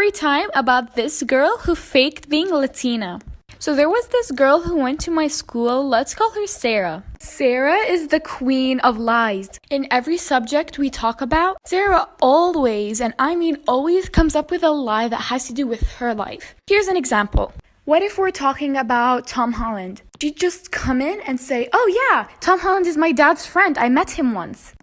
Story time about this girl who faked being Latina. So there was this girl who went to my school. Let's call her Sarah. Sarah is the queen of lies. In every subject we talk about, Sarah always, and I mean always, comes up with a lie that has to do with her life. Here's an example. What if we're talking about Tom Holland? She'd just come in and say, "Oh yeah, Tom Holland is my dad's friend. I met him once."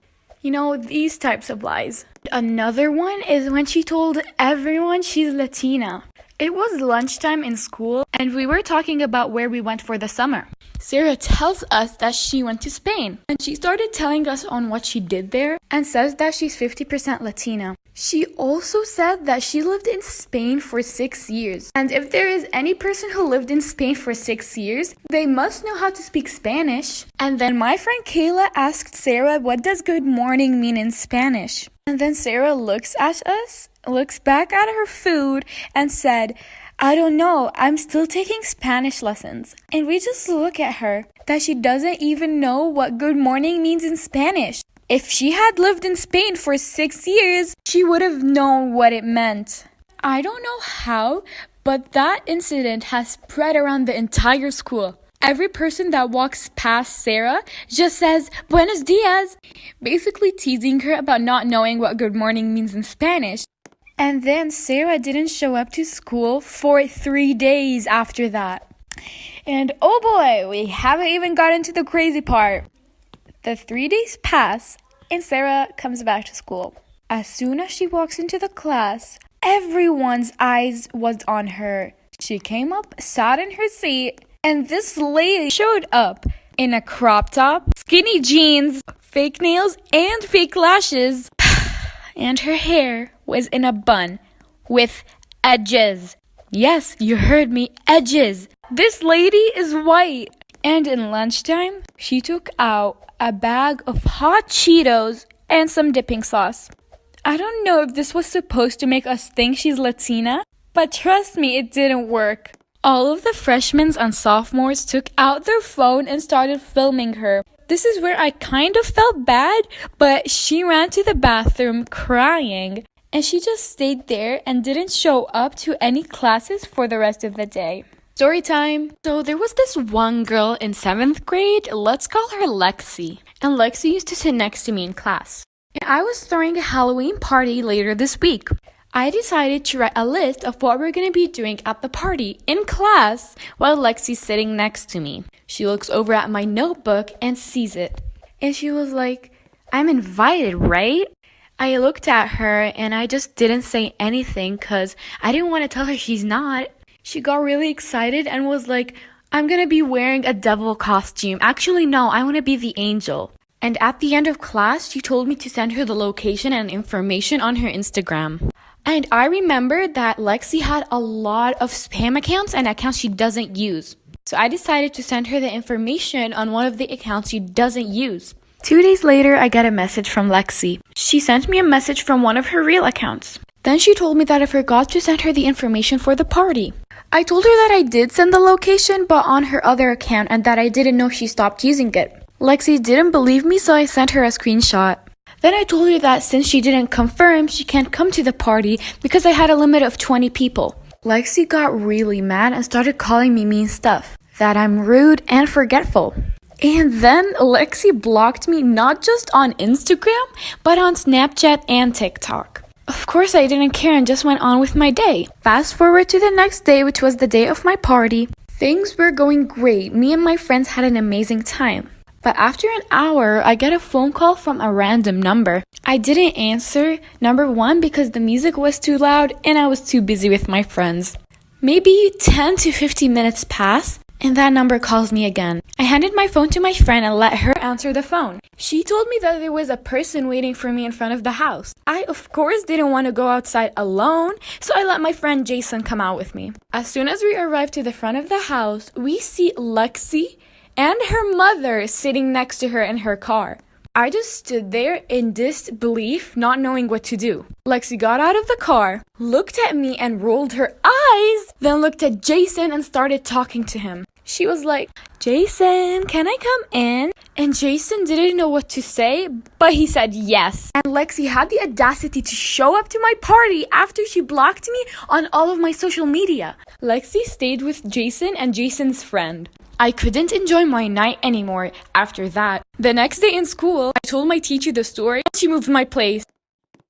You know, these types of lies. Another one is when she told everyone she's Latina. It was lunchtime in school, and we were talking about where we went for the summer. Sarah tells us that she went to Spain, and she started telling us on what she did there, and says that she's 50% Latina. She also said that she lived in Spain for 6 years, and if there is any person who lived in Spain for 6 years, they must know how to speak Spanish. And then my friend Kayla asked Sarah, "What does good morning mean in Spanish?" And then Sarah looks at us, looks back at her food, and said, "I don't know, I'm still taking Spanish lessons." And we just look at her, that she doesn't even know what good morning means in Spanish. If she had lived in Spain for 6 years, she would have known what it meant. I don't know how, but that incident has spread around the entire school. Every person that walks past Sarah just says, "Buenos dias," basically teasing her about not knowing what good morning means in Spanish. And then Sarah didn't show up to school for 3 days after that. And oh boy, we haven't even gotten to the crazy part. The 3 days pass, and Sarah comes back to school. As soon as she walks into the class, everyone's eyes was on her. She came up, sat in her seat, and this lady showed up in a crop top, skinny jeans, fake nails, and fake lashes. And her hair was in a bun with edges. Yes, you heard me, edges. This lady is white. And in lunchtime, she took out a bag of hot Cheetos and some dipping sauce. I don't know if this was supposed to make us think she's Latina, but trust me, it didn't work. All of the freshmen and sophomores took out their phone and started filming her. This is where I kind of felt bad, but she ran to the bathroom crying, and she just stayed there and didn't show up to any classes for the rest of the day. Story time. So there was this one girl in 7th grade, let's call her Lexi. And Lexi used to sit next to me in class. And I was throwing a Halloween party later this week. I decided to write a list of what we're going to be doing at the party in class while Lexi's sitting next to me. She looks over at my notebook and sees it. And she was like, "I'm invited, right?" I looked at her and I just didn't say anything because I didn't want to tell her she's not. She got really excited and was like, "I'm going to be wearing a devil costume. Actually, no, I want to be the angel." And at the end of class, she told me to send her the location and information on her Instagram. And I remembered that Lexi had a lot of spam accounts and accounts she doesn't use. So I decided to send her the information on one of the accounts she doesn't use. 2 days later, I got a message from Lexi. She sent me a message from one of her real accounts. Then she told me that I forgot to send her the information for the party. I told her that I did send the location, but on her other account, and that I didn't know she stopped using it. Lexi didn't believe me, so I sent her a screenshot. Then I told her that since she didn't confirm, she can't come to the party because I had a limit of 20 people. Lexi got really mad and started calling me mean stuff, that I'm rude and forgetful. And then Lexi blocked me not just on Instagram, but on Snapchat and TikTok. Of course, I didn't care and just went on with my day. Fast forward to the next day, which was the day of my party. Things were going great. Me and my friends had an amazing time. But after an hour, I get a phone call from a random number. I didn't answer, number one, because the music was too loud and I was too busy with my friends. Maybe 10 to 15 minutes pass, and that number calls me again. I handed my phone to my friend and let her answer the phone. She told me that there was a person waiting for me in front of the house. I, of course, didn't want to go outside alone, so I let my friend Jason come out with me. As soon as we arrived to the front of the house, we see Lexi and her mother sitting next to her in her car. I just stood there in disbelief, not knowing what to do. Lexi got out of the car, looked at me and rolled her eyes, then looked at Jason and started talking to him. She was like, Jason, can I come in? And Jason didn't know what to say, but he said yes. And Lexi had the audacity to show up to my party after she blocked me on all of my social media. Lexi stayed with Jason and Jason's friend. I couldn't enjoy my night anymore after that. The next day in school, I told my teacher the story and she moved my place.